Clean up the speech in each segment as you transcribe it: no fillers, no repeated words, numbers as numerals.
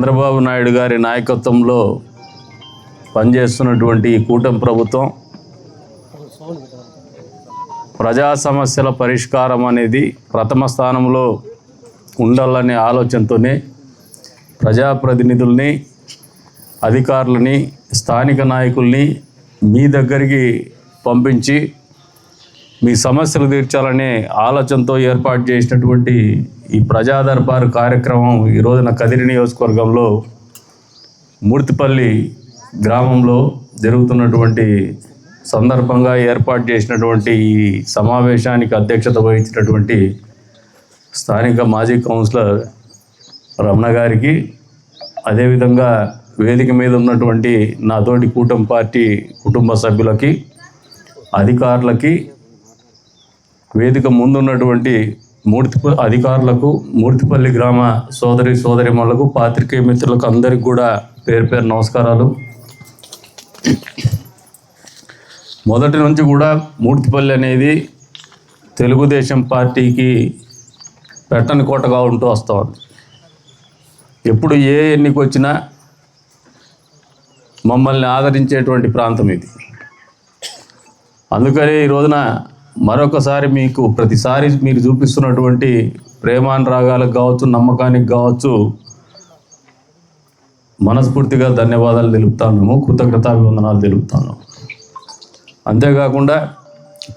చంద్రబాబు నాయుడు గారి నాయకత్వంలో పనిచేస్తున్నటువంటి కూటమి ప్రభుత్వం ప్రజా సమస్యల పరిష్కారం అనేది ప్రథమ స్థానంలో ఉండాలనే ఆలోచనతోనే ప్రజాప్రతినిధుల్ని, అధికారులని, స్థానిక నాయకుల్ని మీ దగ్గరికి పంపించి మీ సమస్యలు తీర్చాలనే ఆలోచనతో ఏర్పాటు చేసినటువంటి ఈ ప్రజా దర్బారు కార్యక్రమం ఈ రోజున కదిరి నియోజకవర్గంలో మూర్తిపల్లి గ్రామంలో జరుగుతున్నటువంటి సందర్భంగా ఏర్పాటు చేసినటువంటి ఈ సమావేశానికి అధ్యక్షత వహించినటువంటి స్థానిక మాజీ కౌన్సిలర్ రమణ గారికి, అదేవిధంగా వేదిక మీద ఉన్నటువంటి నాతోటి కూటమి పార్టీ కుటుంబ సభ్యులకి, అధికారులకి, వేదిక ముందున్నటువంటి అధికారులకు, మూర్తిపల్లి గ్రామ సోదరిమణులకు, పాత్రికేయ మిత్రులకు అందరికీ కూడా పేరు పేరు నమస్కారాలు. మొదటి నుంచి కూడా మూర్తిపల్లి అనేది తెలుగుదేశం పార్టీకి పెట్టని కోటగా ఉంటూ వస్తుంది. ఎప్పుడు ఏ ఎన్నిక వచ్చినా మమ్మల్ని ఆదరించేటువంటి ప్రాంతం ఇది. అందుకనే ఈ రోజున మరొకసారి మీకు ప్రతిసారి మీరు చూపిస్తున్నటువంటి ప్రేమానురాగాలకు కావచ్చు, నమ్మకానికి కావచ్చు మనస్ఫూర్తిగా ధన్యవాదాలు తెలుపుతాము, కృతజ్ఞతాభివందనాలు తెలుపుతాను. అంతేకాకుండా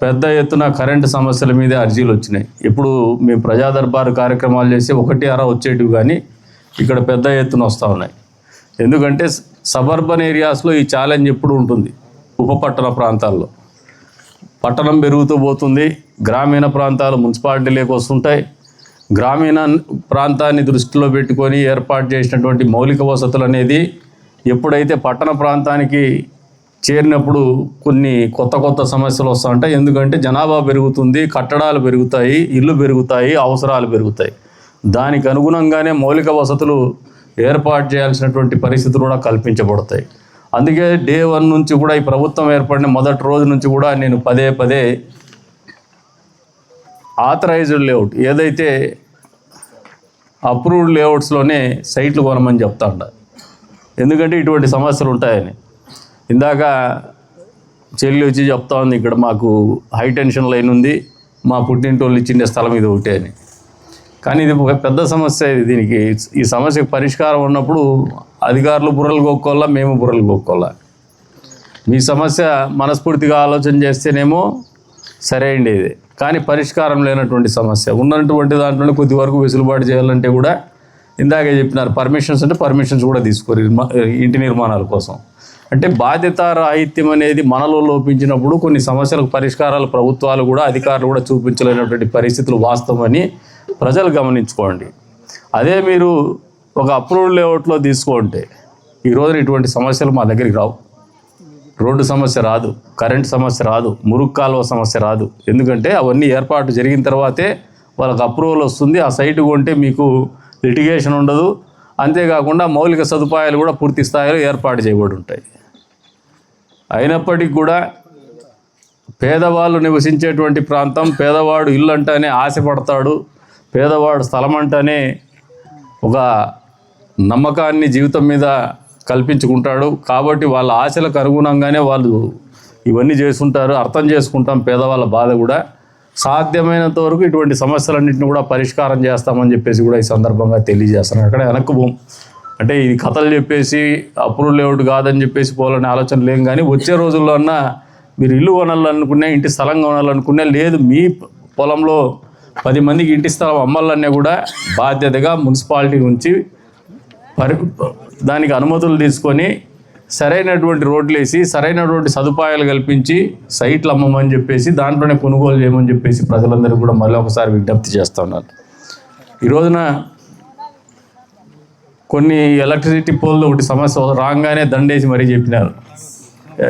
పెద్ద ఎత్తున కరెంటు సమస్యల మీద అర్జీలు వచ్చినాయి. ఇప్పుడు మేము ప్రజా దర్బారు కార్యక్రమాలు చేసి 1-6 వచ్చేటివి, కానీ ఇక్కడ పెద్ద ఎత్తున వస్తూ ఉన్నాయి. ఎందుకంటే సబర్బన్ ఏరియాస్లో ఈ ఛాలెంజ్ ఎప్పుడు ఉంటుంది. ఉపపట్టణ ప్రాంతాల్లో పట్టణం పెరుగుతూ పోతుంది, గ్రామీణ ప్రాంతాలు మున్సిపాలిటీలోకి వస్తుంటాయి. గ్రామీణ ప్రాంతాన్ని దృష్టిలో పెట్టుకొని ఏర్పాటు చేసినటువంటి మౌలిక వసతులు అనేది ఎప్పుడైతే పట్టణ ప్రాంతానికి చేరినప్పుడు కొన్ని కొత్త సమస్యలు వస్తూ ఉంటాయి. ఎందుకంటే జనాభా పెరుగుతుంది, కట్టడాలు పెరుగుతాయి, ఇళ్ళు పెరుగుతాయి, అవసరాలు పెరుగుతాయి. దానికి అనుగుణంగానే మౌలిక వసతులు ఏర్పాటు చేయాల్సినటువంటి పరిస్థితులు కూడా కల్పించబడతాయి. అందుకే డే 1 నుంచి కూడా ఈ ప్రభుత్వం ఏర్పడిన మొదటి రోజు నుంచి కూడా నేను పదే ఆథరైజ్డ్ లేఅవుట్, ఏదైతే అప్రూవ్డ్ లేఅవుట్స్లోనే సైట్లు కొనమని చెప్తా ఉంటా. ఎందుకంటే ఇటువంటి సమస్యలు ఉంటాయని. ఇందాక చెల్లి వచ్చి చెప్తా ఉంది, ఇక్కడ మాకు హై టెన్షన్ లైన్ ఉంది, మా పుట్టింటోళ్ళు ఇచ్చిండే స్థలం ఇది ఒకటే అని. కానీ ఇది ఒక పెద్ద సమస్య. దీనికి ఈ సమస్యకు పరిష్కారం ఉన్నప్పుడు అధికారులు బుర్రలు కొక్కోవాలా, మేము బుర్రలు కొక్కోవాలా. మీ సమస్య మనస్ఫూర్తిగా ఆలోచన చేస్తేనేమో సరైనది, కానీ పరిష్కారం లేనటువంటి సమస్య ఉన్నటువంటి దాంట్లోనే కొద్ది వరకు వెసులుబాటు చేయాలంటే కూడా ఇందాకే చెప్పినారు, పర్మిషన్స్ అంటే పర్మిషన్స్ కూడా తీసుకోరు ఇంటి నిర్మాణాల కోసం. అంటే బాధ్యత రాహిత్యం అనేది మనలో లోపించినప్పుడు కొన్ని సమస్యలకు పరిష్కారాలు ప్రభుత్వాలు కూడా, అధికారులు కూడా చూపించలేనటువంటి పరిస్థితులు వాస్తవమని ప్రజలు గమనించుకోండి. అదే మీరు ఒక అప్రూవ్డ్ లేఅవుట్లో తీసుకుంటే ఈ రోజున ఇటువంటి సమస్యలు మా దగ్గరికి రావు. రోడ్డు సమస్య రాదు, కరెంటు సమస్య రాదు, మురుగు కాలువ సమస్య రాదు. ఎందుకంటే అవన్నీ ఏర్పాటు జరిగిన తర్వాతే వాళ్ళకి అప్రూవల్ వస్తుంది. ఆ సైటు కొంటే మీకు లిటిగేషన్ ఉండదు. అంతేకాకుండా మౌలిక సదుపాయాలు కూడా పూర్తి స్థాయిలో ఏర్పాటు చేయబడి ఉంటాయి. అయినప్పటికీ కూడా పేదవాళ్ళు నివసించేటువంటి ప్రాంతం, పేదవాడు ఇల్లు అంటేనే ఆశపడతాడు, పేదవాడు స్థలం అంటేనే ఒక నమ్మకాన్ని జీవితం మీద కల్పించుకుంటాడు. కాబట్టి వాళ్ళ ఆశలకు అనుగుణంగానే వాళ్ళు ఇవన్నీ చేస్తుంటారు. అర్థం చేసుకుంటాం పేదవాళ్ళ బాధ కూడా. సాధ్యమైనంత వరకు ఇటువంటి సమస్యలన్నింటినీ కూడా పరిష్కారం చేస్తామని చెప్పేసి కూడా ఈ సందర్భంగా తెలియజేస్తాను. అక్కడ వెనక్కు అంటే ఇది కథలు చెప్పేసి అప్రూవ్ లేఅవుట్ కాదని చెప్పేసి పోవాలనే ఆలోచన లేం. కానీ వచ్చే రోజుల్లో అన్నా మీరు ఇల్లు కొనాలనుకునే, ఇంటి స్థలం కొనాలనుకునే, లేదు మీ పొలంలో 10 మందికి ఇంటి స్థలం అమ్మాలన్నా కూడా బాధ్యతగా మున్సిపాలిటీ నుంచి దానికి అనుమతులు తీసుకొని సరైనటువంటి రోడ్లు వేసి, సరైనటువంటి సదుపాయాలు కల్పించి సైట్లు అమ్మమని చెప్పేసి, దాంట్లోనే కొనుగోలు చేయమని చెప్పేసి ప్రజలందరూ కూడా మళ్ళీ ఒకసారి విజ్ఞప్తి చేస్తూ ఉన్నారు. ఈ రోజున కొన్ని ఎలక్ట్రిసిటీ పోల్లు ఒకటి సమస్య రాగానే దండేసి మరీ చెప్పినారు.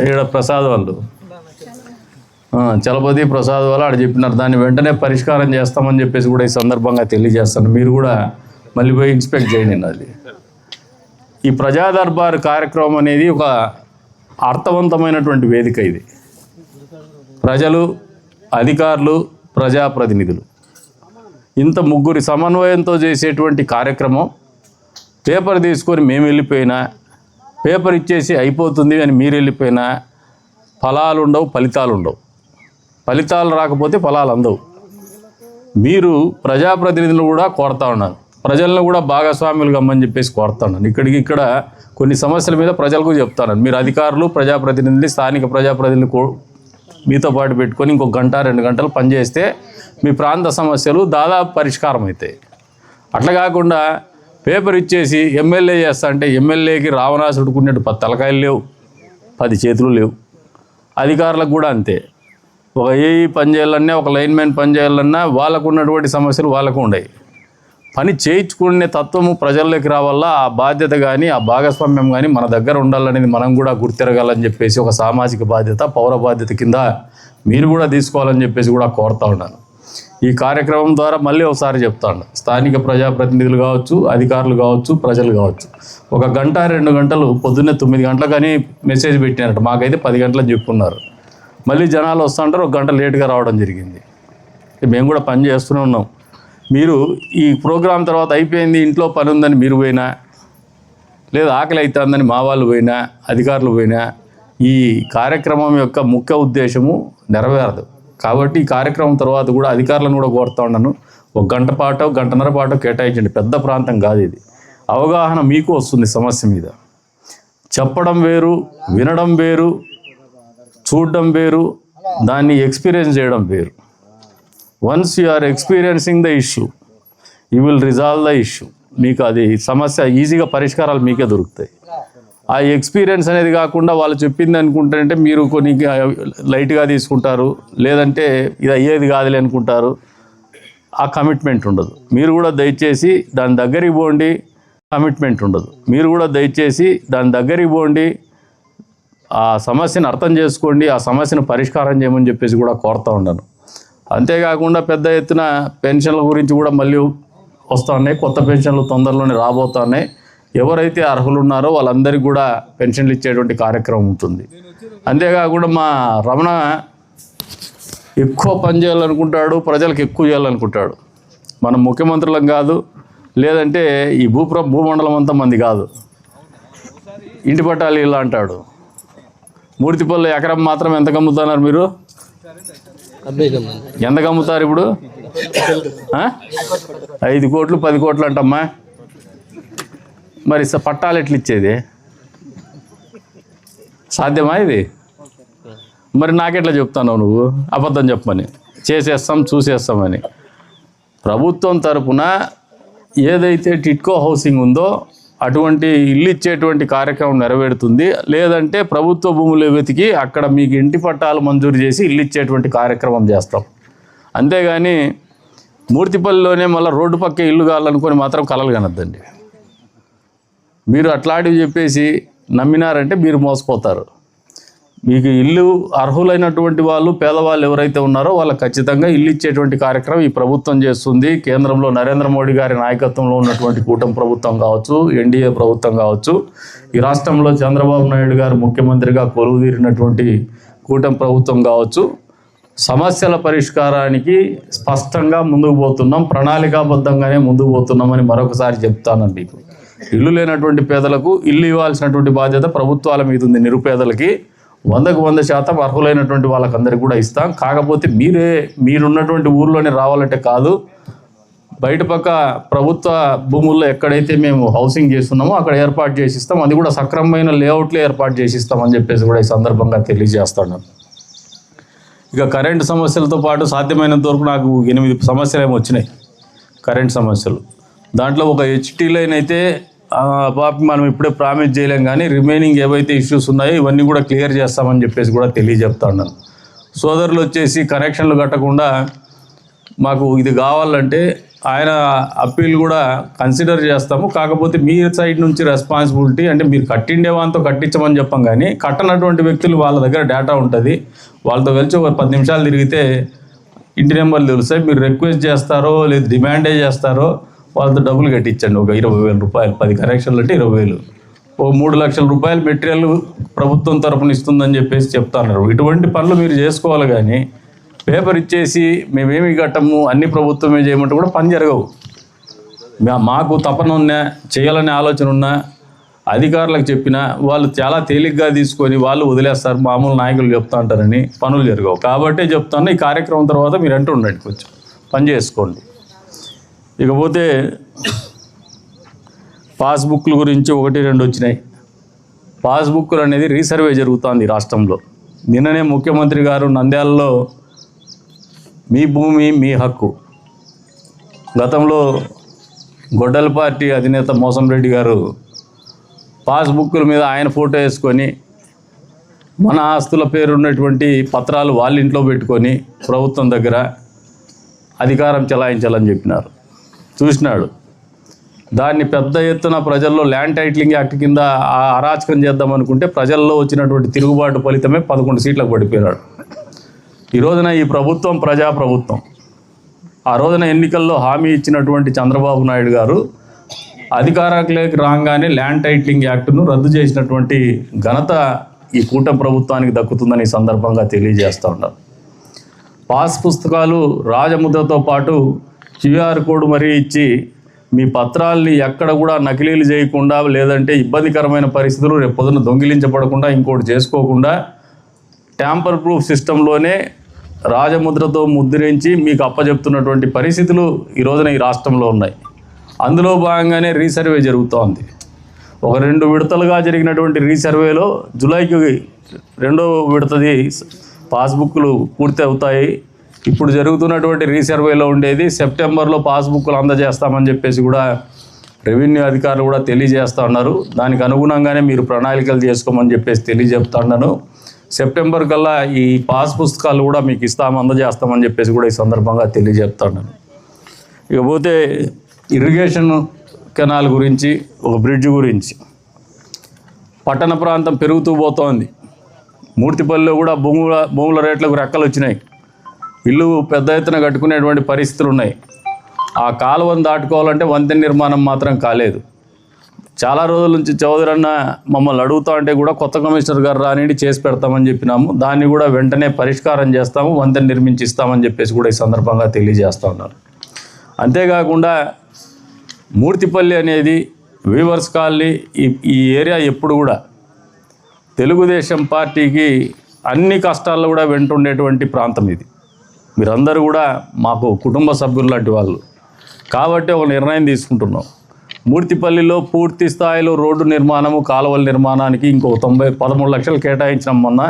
ఇక్కడ ప్రసాద్ వాళ్ళు, చలపతి ప్రసాద్ వాళ్ళు ఆడ చెప్పినారు. దాన్ని వెంటనే పరిష్కారం చేస్తామని చెప్పేసి కూడా ఈ సందర్భంగా తెలియజేస్తాను. మీరు కూడా మళ్ళీ పోయి ఇన్స్పెక్ట్ చేయండి. అది ఈ ప్రజా దర్బార్ కార్యక్రమం అనేది ఒక అర్థవంతమైనటువంటి వేదిక. ఇది ప్రజలు, అధికారులు, ప్రజాప్రతినిధులు ఇంత ముగ్గురి సమన్వయంతో చేసేటువంటి కార్యక్రమం పేపర్ తీసుకొని మేము వెళ్ళిపోయినా, పేపర్ ఇచ్చేసి అయిపోతుంది అని మీరు వెళ్ళిపోయినా ఫలాలు ఉండవు, ఫలితాలు ఉండవు. ఫలితాలు రాకపోతే ఫలాలు అందవు. మీరు ప్రజాప్రతినిధులు కూడా కోరుతా ఉన్నారు, ప్రజలను కూడా భాగస్వాములు కమ్మని చెప్పేసి కోరుతా ఉన్నాను. ఇక్కడ కొన్ని సమస్యల మీద ప్రజలకు చెప్తాను. మీరు అధికారులు, ప్రజాప్రతినిధులు, స్థానిక ప్రజాప్రతినిధులు మీతో పాటు పెట్టుకొని ఇంకొక గంట 2 గంటలు పనిచేస్తే మీ ప్రాంత సమస్యలు దాదాపు పరిష్కారం అవుతాయి. అట్లా కాకుండా పేపర్ ఇచ్చేసి ఎమ్మెల్యే చేస్తా అంటే ఎమ్మెల్యేకి రావణాసుడుకున్నట్టు 10 తలకాయలు లేవు, 10 చేతులు లేవు. అధికారులకు కూడా అంతే. ఒక ఏఈ పని చేయాలన్నా, ఒక లైన్మెన్ పని చేయాలన్నా వాళ్ళకు ఉన్నటువంటి సమస్యలు వాళ్ళకు ఉన్నాయి. పని చేయించుకునే తత్వము ప్రజల్లోకి రావాలా, ఆ బాధ్యత కానీ ఆ భాగస్వామ్యం కానీ మన దగ్గర ఉండాలనేది మనం కూడా గుర్తిరగాలని చెప్పేసి ఒక సామాజిక బాధ్యత, పౌర బాధ్యత కింద మీరు కూడా తీసుకోవాలని చెప్పేసి కూడా కోరుతా ఉన్నాను. ఈ కార్యక్రమం ద్వారా మళ్ళీ ఒకసారి చెప్తాను, స్థానిక ప్రజాప్రతినిధులు కావచ్చు, అధికారులు కావచ్చు, ప్రజలు కావచ్చు, 1 గంట 2 గంటలు పొద్దున్నే 9 గంటలకని మెసేజ్ పెట్టినారట, మాకైతే 10 గంటలకు చెప్పుకున్నారు. మళ్ళీ జనాలు వస్తుంటారు, 1 గంట లేట్గా రావడం జరిగింది. మేము కూడా పని చేస్తూనే ఉన్నాం. మీరు ఈ ప్రోగ్రాం తర్వాత అయిపోయింది, ఇంట్లో పని ఉందని మీరు పోయినా, లేదా ఆకలి అవుతుందని మా వాళ్ళు పోయినా, అధికారులు పోయినా, ఈ కార్యక్రమం యొక్క ముఖ్య ఉద్దేశము నెరవేరదు. కాబట్టి ఈ కార్యక్రమం తర్వాత కూడా అధికారులను కూడా కోరుతా ఉన్నాను, 1 గంట పాటో 1.5 గంట పాటో కేటాయించండి. పెద్ద ప్రాంతం కాదు ఇది. అవగాహన మీకు వస్తుంది సమస్య మీద. చెప్పడం వేరు, వినడం వేరు, చూడడం వేరు, దాన్ని ఎక్స్పీరియన్స్ చేయడం వేరు. Once you are experiencing the issue, you will resolve the issue. మీకు అది సమస్య ఈజీగా పరిష్కారాలు మీకే దొరుకుతాయి. ఆ ఎక్స్పీరియన్స్ అనేది కాకుండా వాళ్ళు చెప్పింది అనుకుంటారంటే మీరు కొన్ని లైట్గా తీసుకుంటారు, లేదంటే ఇది అయ్యేది కాదులే అనుకుంటారు. ఆ కమిట్మెంట్ ఉండదు. మీరు కూడా దయచేసి దాని దగ్గరికి పోండి. కమిట్మెంట్ ఉండదు. మీరు కూడా దయచేసి దాని దగ్గరికి పోండి, ఆ సమస్యను అర్థం చేసుకోండి, ఆ సమస్యను పరిష్కారం చేయమని చెప్పేసి కూడా కోరుతూ ఉన్నాను. అంతేకాకుండా పెద్ద ఎత్తున పెన్షన్ల గురించి కూడా మళ్ళీ వస్తూ ఉన్నాయి. కొత్త పెన్షన్లు తొందరలోనే రాబోతున్నాయి. ఎవరైతే అర్హులు ఉన్నారో వాళ్ళందరికీ కూడా పెన్షన్లు ఇచ్చేటువంటి కార్యక్రమం ఉంటుంది. అంతేకాకుండా మా రమణ ఎక్కువ పని చేయాలనుకుంటాడు, ప్రజలకు ఎక్కువ చేయాలనుకుంటాడు. మనం ముఖ్యమంత్రులం కాదు, లేదంటే ఈ భూమండలం అంతా మంది కాదు. ఇంటి పట్టాలి ఇలా అంటాడు. మూర్తిపల్లి ఎకరం మాత్రం ఎంత కమ్ముతున్నారు మీరు? ఎంత కమ్ముతారు ఇప్పుడు? 5 కోట్లు 10 కోట్లు అంటమ్మా. మరి పట్టాలు ఎట్లా ఇచ్చేది? సాధ్యమా ఇది? మరి నాకెట్లా చెప్తాను నువ్వు అబద్ధం చెప్పమని? చేసేస్తాం, చూసేస్తామని. ప్రభుత్వం తరపున ఏదైతే టిట్కో హౌసింగ్ ఉందో అటువంటి ఇల్లు ఇచ్చేటువంటి కార్యక్రమం నెరవేరుతుంది. లేదంటే ప్రభుత్వ భూములు వెతికి అక్కడ మీకు ఇంటి పట్టాలు మంజూరు చేసి ఇల్లు ఇచ్చేటువంటి కార్యక్రమం చేస్తాం. అంతేగాని మూర్తిపల్లిలోనే మళ్ళీ రోడ్డు పక్కే ఇల్లు కావాలనుకొని మాత్రం కలలు కనద్దండి. మీరు అట్లాంటివి చెప్పేసి నమ్మినారంటే మీరు మోసపోతారు. మీకు ఇల్లు అర్హులైనటువంటి వాళ్ళు, పేదవాళ్ళు ఎవరైతే ఉన్నారో వాళ్ళకి ఖచ్చితంగా ఇల్లు ఇచ్చేటువంటి కార్యక్రమం ఈ ప్రభుత్వం చేస్తుంది. కేంద్రంలో నరేంద్ర మోడీ గారి నాయకత్వంలో ఉన్నటువంటి కూటమి ప్రభుత్వం కావచ్చు, ఎన్డీఏ ప్రభుత్వం కావచ్చు, ఈ రాష్ట్రంలో చంద్రబాబు నాయుడు గారు ముఖ్యమంత్రిగా కొలువుదీరినటువంటి కూటమి ప్రభుత్వం కావచ్చు, సమస్యల పరిష్కారానికి స్పష్టంగా ముందుకు పోతున్నాం, ప్రణాళికాబద్ధంగానే ముందుకు పోతున్నామని మరొకసారి చెప్తానండి. ఇల్లు లేనటువంటి పేదలకు ఇల్లు ఇవ్వాల్సినటువంటి బాధ్యత ప్రభుత్వాల మీద ఉంది. నిరుపేదలకి 100కు 100% అర్హులైనటువంటి వాళ్ళకందరికీ కూడా ఇస్తాం. కాకపోతే మీరున్నటువంటి ఊర్లోనే రావాలంటే కాదు, బయట పక్క ప్రభుత్వ భూముల్లో ఎక్కడైతే మేము హౌసింగ్ చేస్తున్నామో అక్కడ ఏర్పాటు చేసి ఇస్తాం. అది కూడా సక్రమమైన లేఅవుట్లో ఏర్పాటు చేసి ఇస్తామని చెప్పేసి కూడా ఈ సందర్భంగా తెలియజేస్తాను. ఇక కరెంటు సమస్యలతో పాటు సాధ్యమైనంత వరకు నాకు 8 సమస్యలు ఏమో వచ్చినాయి కరెంట్ సమస్యలు. దాంట్లో ఒక హెచ్టీ లైన్ అయితే మనం ఇప్పుడే ప్రామిస్ చేయలేం, కానీ రిమైనింగ్ ఏవైతే ఇష్యూస్ ఉన్నాయో ఇవన్నీ కూడా క్లియర్ చేస్తామని చెప్పేసి కూడా తెలియజెప్తా ఉన్నాను. సోదరులు వచ్చేసి కనెక్షన్లు కట్టకుండా మాకు ఇది కావాలంటే ఆయన అప్పీల్ కూడా కన్సిడర్ చేస్తాము. కాకపోతే మీ సైడ్ నుంచి రెస్పాన్సిబిలిటీ అంటే మీరు కట్టిండేవాంతో కట్టించమని చెప్పాం, కానీ కట్టనటువంటి వ్యక్తులు వాళ్ళ దగ్గర డేటా ఉంటుంది, వాళ్ళతో కలిసి ఒక 10 నిమిషాలు తిరిగితే ఇంటి నెంబర్లు తెలుస్తాయి. మీరు రిక్వెస్ట్ చేస్తారో లేదు డిమాండే చేస్తారో వాళ్ళతో డబ్బులు కట్టించండి. ఒక 20,000 రూపాయలు, 10 కనెక్షన్లు అంటే 20,000, ఒక 3 లక్షల రూపాయలు మెటీరియల్ ప్రభుత్వం తరపున ఇస్తుందని చెప్పేసి చెప్తున్నారు. ఇటువంటి పనులు మీరు చేసుకోవాలి, కానీ పేపర్ ఇచ్చేసి మేమేమి కట్టము అన్ని ప్రభుత్వమే చేయమంటే కూడా పని జరగవు. మాకు తపన ఉన్నా, చేయాలనే ఆలోచన ఉన్నా, అధికారులకు చెప్పినా వాళ్ళు చాలా తేలిగ్గా తీసుకొని వాళ్ళు వదిలేస్తారు. మామూలు నాయకులు చెప్తా ఉంటారని పనులు జరగవు. కాబట్టే చెప్తాను, ఈ కార్యక్రమం తర్వాత మీరు అంటూ ఉండండి, కొంచెం పని చేసుకోండి. ఇకపోతే పాస్బుక్ల గురించి 1-2 వచ్చినాయి. పాస్బుక్లు అనేది రీసర్వే జరుగుతోంది రాష్ట్రంలో. నిన్ననే ముఖ్యమంత్రి గారు నంద్యాలలో మీ భూమి మీ హక్కు, గతంలో గొడ్డల పార్టీ అధినేత మోసంరెడ్డి గారు పాస్బుక్ల మీద ఆయన ఫోటో వేసుకొని మన ఆస్తుల పేరు ఉన్నటువంటి పత్రాలు వాళ్ళ ఇంట్లో పెట్టుకొని ప్రభుత్వం దగ్గర అధికారం చెలాయించాలని చెప్పినారు. చూసినాడు. దాన్ని పెద్ద ఎత్తున ప్రజల్లో ల్యాండ్ టైటిలింగ్ యాక్ట్ కింద అరాచకం చేద్దాం అనుకుంటే ప్రజల్లో వచ్చినటువంటి తిరుగుబాటు ఫలితమే 11 సీట్లకు పడిపోయాడు. ఈ రోజున ఈ ప్రభుత్వం ప్రజాప్రభుత్వం. ఆ రోజున ఎన్నికల్లో హామీ ఇచ్చినటువంటి చంద్రబాబు నాయుడు గారు అధికారంలోకి రాగానే ల్యాండ్ టైటిలింగ్ యాక్ట్ను రద్దు చేసినటువంటి ఘనత ఈ కూటమి ప్రభుత్వానికి దక్కుతుందని ఈ సందర్భంగా తెలియజేస్తూ ఉన్నారు. పాస్ పుస్తకాలు రాజముద్రతో పాటు క్యూఆర్ కోడ్ మరీ ఇచ్చి మీ పత్రాల్ని ఎక్కడ కూడా నకిలీలు చేయకుండా, లేదంటే ఇబ్బందికరమైన పరిస్థితులు రేపు పొద్దున దొంగిలించబడకుండా, ఇంకోటి చేసుకోకుండా ట్యాంపర్ ప్రూఫ్ సిస్టంలోనే రాజముద్రతో ముద్రించి మీకు అప్పచెప్తున్నటువంటి పరిస్థితులు ఈ రోజున ఈ రాష్ట్రంలో ఉన్నాయి. అందులో భాగంగానే రీసర్వే జరుగుతోంది. ఒక 2 విడతలుగా జరిగినటువంటి రీసర్వేలో జూలైకి 2వ విడతది పాస్బుక్లు పూర్తి అవుతాయి. ఇప్పుడు జరుగుతున్నటువంటి రీసర్వేలో ఉండేది సెప్టెంబర్లో పాస్బుక్లు అందజేస్తామని చెప్పేసి కూడా రెవెన్యూ అధికారులు కూడా తెలియజేస్తూ ఉన్నారు. దానికి అనుగుణంగానే మీరు ప్రణాళికలు చేసుకోమని చెప్పేసి తెలియజేస్తూ ఉన్నాను. సెప్టెంబర్ కల్లా ఈ పాస్ పుస్తకాలు కూడా మీకు అందజేస్తామని చెప్పేసి కూడా ఈ సందర్భంగా తెలియజేస్తున్నాను. ఇకపోతే ఇరిగేషన్ కెనాల్ గురించి, ఒక బ్రిడ్జ్ గురించి, పట్టణ ప్రాంతం పెరుగుతూ పోతోంది. మూర్తిపల్లిలో కూడా భూముల రేట్లకు రెక్కలు వచ్చినాయి. ఇల్లు పెద్ద ఎత్తున కట్టుకునేటువంటి పరిస్థితులు ఉన్నాయి. ఆ కాలువను దాటుకోవాలంటే వంతెన నిర్మాణం మాత్రం కాలేదు. చాలా రోజుల నుంచి చౌదరి అన్న మమ్మల్ని అడుగుతా అంటే కూడా కొత్త కమిషనర్ గారు రానివ్వండి, చేసి పెడతామని చెప్పినాము. దాన్ని కూడా వెంటనే పరిష్కారం చేస్తాము, వంతెన నిర్మించిస్తామని చెప్పేసి కూడా ఈ సందర్భంగా తెలియజేస్తూ ఉన్నారు. అంతేకాకుండా మూర్తిపల్లి అనేది వీవర్స్ కాలనీ, ఈ ఏరియా ఎప్పుడు కూడా తెలుగుదేశం పార్టీకి అన్ని కష్టాల్లో కూడా వెంటుండేటువంటి ప్రాంతం ఇది. మీరందరూ కూడా మాకు కుటుంబ సభ్యులు లాంటి వాళ్ళు కాబట్టి ఒక నిర్ణయం తీసుకుంటున్నాం. మూర్తిపల్లిలో పూర్తి స్థాయిలో రోడ్డు నిర్మాణము, కాలువల నిర్మాణానికి ఇంకో 13 లక్షలు కేటాయించినాం మొన్న.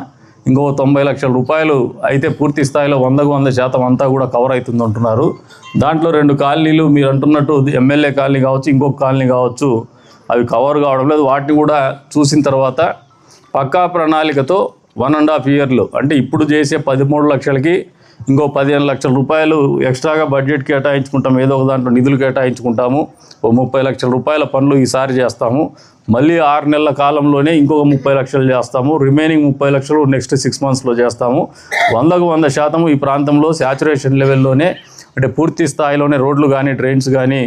ఇంకో 90 లక్షల రూపాయలు అయితే పూర్తి స్థాయిలో 100% అంతా కూడా కవర్ అవుతుంది అంటున్నారు. దాంట్లో 2 కాలనీలు మీరు అంటున్నట్టు ఎమ్మెల్యే కాలనీ కావచ్చు, ఇంకొక కాలనీ కావచ్చు, అవి కవర్ కావడం లేదు. వాటిని కూడా చూసిన తర్వాత పక్కా ప్రణాళికతో 1.5 ఇయర్లు అంటే ఇప్పుడు చేసే 13 లక్షలకి ఇంకో 15 లక్షల రూపాయలు ఎక్స్ట్రాగా బడ్జెట్ కేటాయించుకుంటాం. ఏదో ఒక దాంట్లో నిధులు కేటాయించుకుంటాము. ఓ 30 లక్షల రూపాయల పనులు ఈసారి చేస్తాము. మళ్ళీ 6 నెలల కాలంలోనే ఇంకొక 30 లక్షలు చేస్తాము. రిమైనింగ్ 30 లక్షలు నెక్స్ట్ 6 మంత్స్లో చేస్తాము. 100% ఈ ప్రాంతంలో శాచురేషన్ లెవెల్లోనే, అంటే పూర్తి స్థాయిలోనే రోడ్లు కానీ, డ్రైన్స్ కానీ,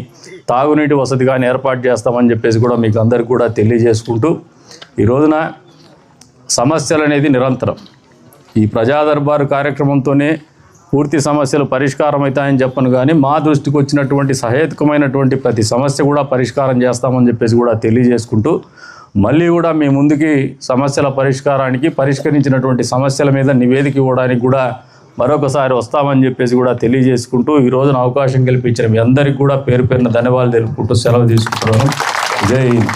తాగునీటి వసతి కానీ ఏర్పాటు చేస్తామని చెప్పేసి కూడా మీకు అందరికీ కూడా తెలియజేసుకుంటూ, ఈ రోజున సమస్యలు అనేది నిరంతరం ఈ ప్రజా దర్బారు కార్యక్రమంతోనే పూర్తి సమస్యలు పరిష్కారం అవుతాయని చెప్పను, కానీ మా దృష్టికి వచ్చినటువంటి సహేతుకమైనటువంటి ప్రతి సమస్య కూడా పరిష్కారం చేస్తామని చెప్పేసి కూడా తెలియజేసుకుంటూ, మళ్ళీ కూడా మీ ముందుకి సమస్యల పరిష్కారానికి, పరిష్కరించినటువంటి సమస్యల మీద నివేదిక ఇవ్వడానికి కూడా మరొకసారి వస్తామని చెప్పేసి కూడా తెలియజేసుకుంటూ, ఈ రోజున అవకాశం కల్పించిన మీ అందరికీ కూడా పేరు పేరున ధన్యవాదాలు తెలుపుకుంటూ సెలవు తీసుకుంటున్నాను. జై హింద్.